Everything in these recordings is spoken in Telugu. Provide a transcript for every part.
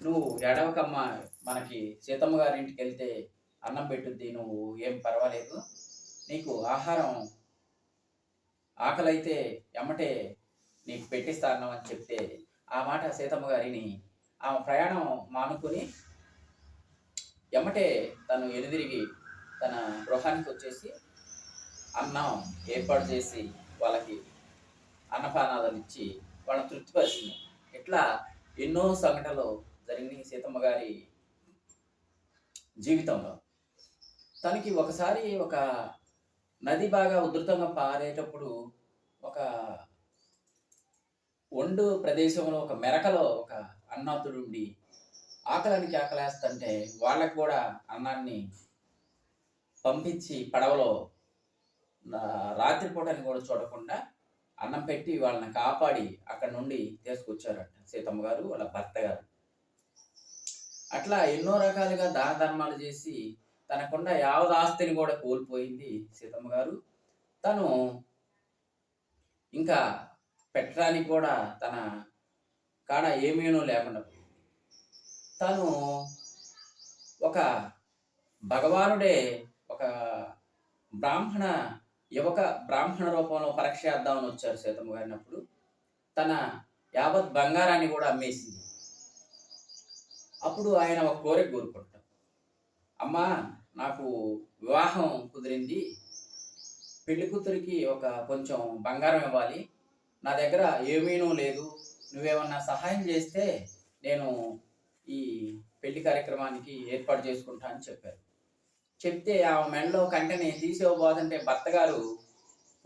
నువ్వు ఏడవకమ్మా, మనకి సీతమ్మ గారి ఇంటికి వెళ్తే అన్నం పెట్టుద్ది, నువ్వు ఏం పర్వాలేదు, నీకు ఆహారం ఆకలైతే ఎమ్మటే నీకు పెట్టిస్తా అన్నం అని చెప్తే, ఆ మాట సీతమ్మ గారిని ఆమె ప్రయాణం మానుకొని ఎమ్మటే తను ఎదుదిరిగి తన గృహానికి వచ్చేసి అన్నం ఏర్పాటు చేసి వాళ్ళకి అన్నపానాలను ఇచ్చి వాళ్ళని తృప్తిపరిచింది. ఇట్లా ఎన్నో సంఘటనలు జరిగినాయి సీతమ్మ గారి జీవితంలో. తనకి ఒకసారి ఒక నది బాగా ఉధృతంగా పారేటప్పుడు ఒక ఒండు ప్రదేశంలో ఒక మెరకలో ఒక అన్నాతుడుండి ఆకలికి ఆకలేస్తుంటే వాళ్ళకు కూడా అన్నాన్ని పంపించి పడవలో రాత్రిపూటని కూడా చూడకుండా అన్నం పెట్టి వాళ్ళని కాపాడి అక్కడి నుండి తీసుకొచ్చారట సీతమ్మ గారు వాళ్ళ భర్త గారు. అట్లా ఎన్నో రకాలుగా దాన ధర్మాలు చేసి తనకున్న యావత్ ఆస్తిని కూడా కోల్పోయింది సీతమ్మ గారు. తను ఇంకా పెట్టడానికి కూడా తన కాడ ఏమీనూ లేకుండా పోయింది. తను ఒక భగవానుడే ఒక బ్రాహ్మణ బ్రాహ్మణ రూపంలో పరీక్ష చేద్దామని వచ్చారు సీతమ్మ గారినప్పుడు తన యావత్ బంగారాన్ని కూడా అమ్మేసింది. అప్పుడు ఆయన ఒక కోరిక కోరుకుంటాం, అమ్మా నాకు వివాహం కుదిరింది, పెళ్లి కూతురికి ఒక కొంచెం బంగారం ఇవ్వాలి, నా దగ్గర ఏమీనూ లేదు, నువ్వేమన్నా సహాయం చేస్తే నేను ఈ పెళ్లి కార్యక్రమానికి ఏర్పాటు చేసుకుంటా అని చెప్పారు. చెప్తే ఆమె మెడలో కంటని తీసేవబోదంటే భర్త గారు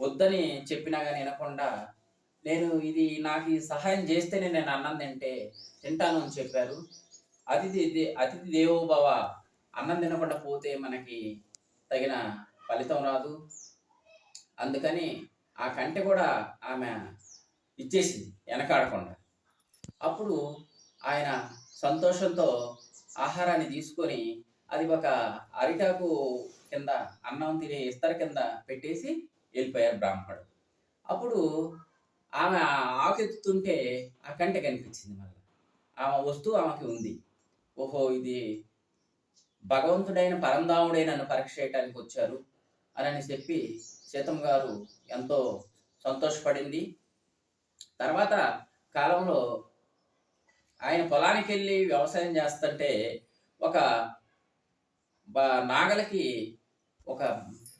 వద్దని చెప్పినా కానీ వినకుండా, నేను ఇది నాకు ఈ సహాయం చేస్తేనే నేను అన్నం తింటాను అని చెప్పారు. అతిథి దేవో భవ, అన్నం తినకుండా పోతే మనకి తగిన ఫలితం రాదు, అందుకని ఆ కంటె కూడా ఆమె ఇచ్చేసింది వెనకాడకుండా. అప్పుడు ఆయన సంతోషంతో ఆహారాన్ని తీసుకొని అది ఒక అరిటాకు కింద అన్నం తినే ఇస్తర కింద పెట్టేసి వెళ్ళిపోయారు బ్రాహ్మణుడు. అప్పుడు ఆమె ఆకెత్తుతుంటే ఆ కంటె కనిపించింది. మళ్ళీ ఆమె వస్తువు ఆమెకి ఉంది. ఓహో, ఇది భగవంతుడైన పరంధాముడే నన్ను పరీక్ష చేయడానికి వచ్చారు అని చెప్పి సీతమ్మ గారు ఎంతో సంతోషపడింది. తర్వాత కాలంలో ఆయన పొలానికి వెళ్ళి వ్యవసాయం చేస్తుంటే ఒక నాగలికి ఒక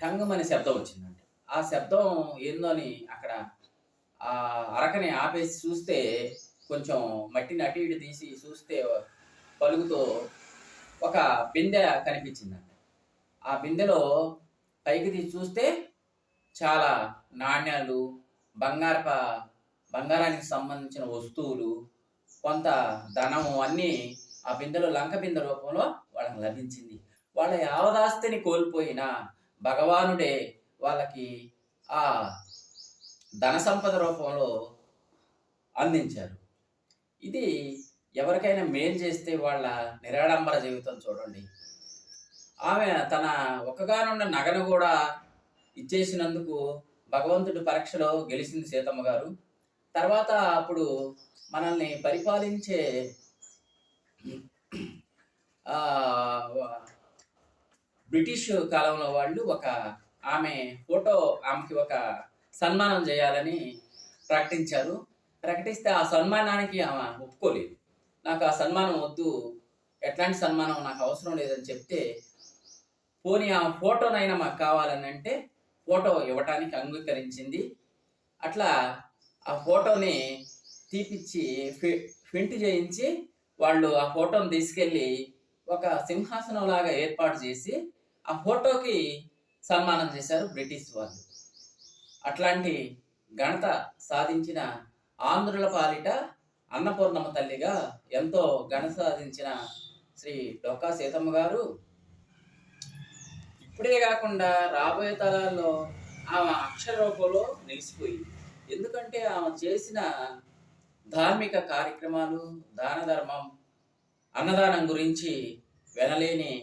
టంగమని శబ్దం వచ్చిందంట. ఆ శబ్దం ఏందో అని అక్కడ ఆ అరకని ఆపేసి చూస్తే, కొంచెం మట్టిని అటు ఇటు తీసి చూస్తే పలుగుతో ఒక బిందె కనిపించిందంట. ఆ బిందెలో పైకి తీసి చూస్తే చాలా నాణ్యాలు, బంగారానికి సంబంధించిన వస్తువులు, కొంత ధనము అన్నీ ఆ బిందెలో లంక బిందె రూపంలో వాళ్ళకి లభించింది. వాళ్ళ యావదాస్తిని కోల్పోయిన భగవానుడే వాళ్ళకి ఆ ధన సంపద రూపంలో అందించారు. ఇది ఎవరికైనా మేలు చేస్తే వాళ్ళ నిరాడంబర జీవితం చూడండి. ఆమె తన ఒక్కగానున్న నగను కూడా ఇచ్చేసినందుకు భగవంతుడి పరీక్షలో గెలిచింది సీతమ్మ గారు. తర్వాత అప్పుడు మనల్ని పరిపాలించే బ్రిటిష్ కాలంలో వాళ్ళు ఆమెకి ఒక సన్మానం చేయాలని ప్రకటిస్తే ఆ సన్మానానికి ఆమె ఒప్పుకోలేదు. నాకు ఆ సన్మానం వద్దు, ఎట్లాంటి సన్మానం నాకు అవసరం లేదని చెప్తే, పోనీ ఆ ఫోటోనైనా మాకు కావాలని అంటే ఫోటో ఇవ్వటానికి అంగీకరించింది. అట్లా ఆ ఫోటోని తీపిచ్చి ప్రింట్ చేయించి వాళ్ళు ఆ ఫోటోని తీసుకెళ్ళి ఒక సింహాసనం లాగా ఏర్పాటు చేసి ఆ ఫోటోకి సన్మానం చేశారు బ్రిటిష్ వాళ్ళు. అట్లాంటి ఘనత సాధించిన ఆంధ్రుల పాలిట అన్నపూర్ణమ్మ తల్లిగా ఎంతో ఘనత సాధించిన శ్రీ డొక్కా సీతమ్మ గారు ఇప్పుడే కాకుండా రాబోయే తరాల్లో ఆమె అక్షర రూపంలో నిలిచిపోయింది. ఎందుకంటే ఆమె చేసిన ధార్మిక కార్యక్రమాలు, దాన ధర్మం, అన్నదానం గురించి వినలేని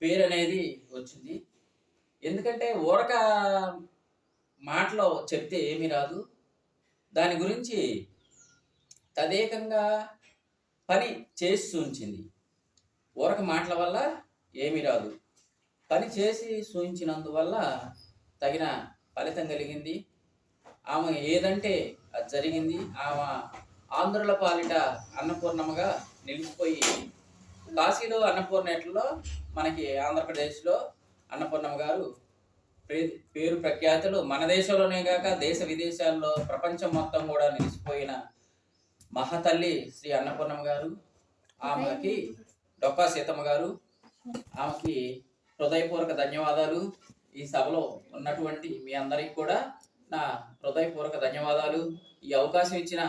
పేరు అనేది వచ్చింది. ఎందుకంటే ఊరక మాటలో చెప్తే ఏమీ రాదు, దాని గురించి తదేకంగా పని చేసి ఉంచింది. ఊరక మాటల వల్ల ఏమీ రాదు. పని చేసి సూచించినందువల్ల తగిన ఫలితం కలిగింది. ఆమె ఏదంటే అది జరిగింది. ఆమె ఆంధ్రుల పాలిట అన్నపూర్ణమ్మగా నిలిచిపోయి, కాశీలో అన్నపూర్ణేటలో మనకి ఆంధ్రప్రదేశ్లో అన్నపూర్ణమ్మ గారు పేరు ప్రఖ్యాతులు మన దేశంలోనే కాక దేశ విదేశాల్లో ప్రపంచం మొత్తం కూడా నిలిచిపోయిన మహాతల్లి శ్రీ అన్నపూర్ణమ్మ గారు. ఆమెకి డొక్కా సీతమ్మ గారు, ఆమెకి హృదయపూర్వక ధన్యవాదాలు. ఈ సభలో ఉన్నటువంటి మీ అందరికి కూడా నా హృదయపూర్వక ధన్యవాదాలు. ఈ అవకాశం ఇచ్చిన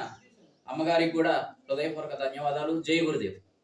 అమ్మగారికి కూడా హృదయపూర్వక ధన్యవాదాలు. జై గురుదేవ్.